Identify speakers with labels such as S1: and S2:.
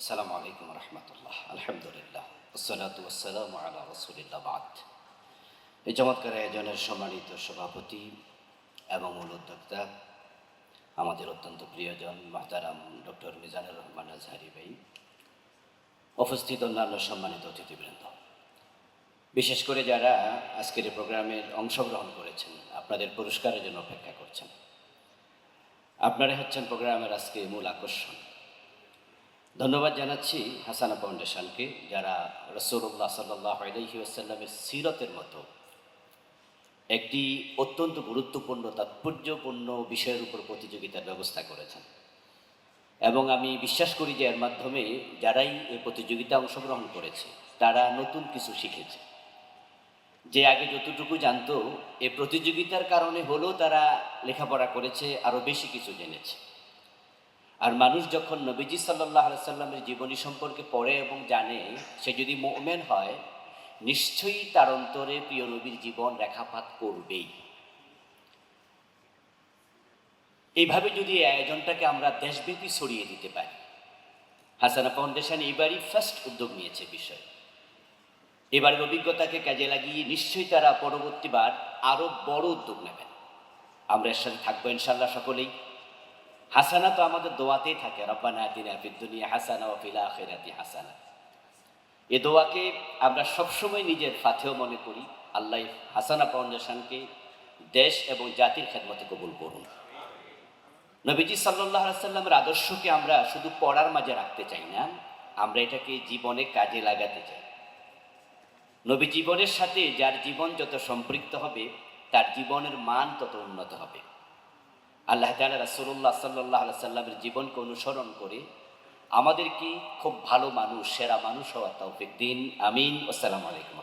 S1: আসসালামু আলাইকুম রহমতুল্লাহ। আলহামদুলিল্লাহ, আসসালাতু ওয়াসসালামু আলা রাসূলিল্লাহ, বাদ। এই চমৎকার আয়োজনের সম্মানিত সভাপতি এবং মূল উদ্যোক্তা আমাদের অত্যন্ত প্রিয়জন মাহতারাম ডক্টর মিজানুর রহমান আজহারি ভাই, উপস্থিত অন্যান্য সম্মানিত অতিথিবৃন্দ, বিশেষ করে যারা আজকের এই প্রোগ্রামের অংশগ্রহণ করেছেন, আপনাদের পুরস্কারের জন্য অপেক্ষা করছেন, আপনারা হচ্ছেন প্রোগ্রামের আজকে মূল আকর্ষণ। ধন্যবাদ জানাচ্ছি হাসানা ফাউন্ডেশনকে, যারা রাসূলুল্লাহ সাল্লাল্লাহু আলাইহি ওয়াসাল্লামের সিরতের মতো একটি অত্যন্ত গুরুত্বপূর্ণ তাৎপর্যপূর্ণ বিষয়ের উপর প্রতিযোগিতার ব্যবস্থা করেছেন। এবং আমি বিশ্বাস করি যে এর মাধ্যমে যারাই এই প্রতিযোগিতায় অংশগ্রহণ করেছে তারা নতুন কিছু শিখেছে। যে আগে যতটুকু জানতো, এই প্রতিযোগিতার কারণে হলেও তারা লেখাপড়া করেছে, আরও বেশি কিছু জেনেছে। আর মানুষ যখন নবীজি সাল্লাল্লাহু আলাইহি সাল্লামের জীবনী সম্পর্কে পড়ে এবং জানে, সে যদি মুমিন হয়, নিশ্চয়ই তার অন্তরে প্রিয় নবীর জীবন রেখাপাত করবেই। এইভাবে যদি এই আয়োজনটাকে আমরা দেশব্যাপী ছড়িয়ে দিতে পারি, হাসানা ফাউন্ডেশন এবারই ফার্স্ট উদ্যোগ নিয়েছে বিষয়। এবারের অভিজ্ঞতাকে কাজে লাগিয়ে নিশ্চয়ই তারা পরবর্তীবার আরও বড় উদ্যোগ নেবেন। আমরা এর সাথে থাকবো ইনশাআল্লাহ সকলেই। হাসানা তো আমাদের দোয়াতেই থাকে, রব্বানা আতিনা ফিদ দুনিয়া হাসানা ওয়া ফিল আখিরাতি হাসানা। এ দোয়াকে আমরা সবসময় নিজের ফাতেহ মনে করি। আল্লাহ হাসানা ফাউন্ডেশনকে দেশ এবং জাতির খেদমতে কবুল করুন। নবীজি সাল্লাল্লাহু আলাইহি সাল্লামের আদর্শকে আমরা শুধু পড়ার মাঝে রাখতে চাই না, আমরা এটাকে জীবনে কাজে লাগাতে চাই। নবী জীবনের সাথে যার জীবন যত সম্পৃক্ত হবে, তার জীবনের মান তত উন্নত হবে। আল্লাহ তাআলা রাসূলুল্লাহ সাল্লাল্লাহু আলাইহি সাল্লামের জীবনকে অনুসরণ করে আমাদেরকে খুব ভালো মানুষ, সেরা মানুষ হওয়ার তৌফিক দিন। আমিন। আসসালামু আলাইকুম।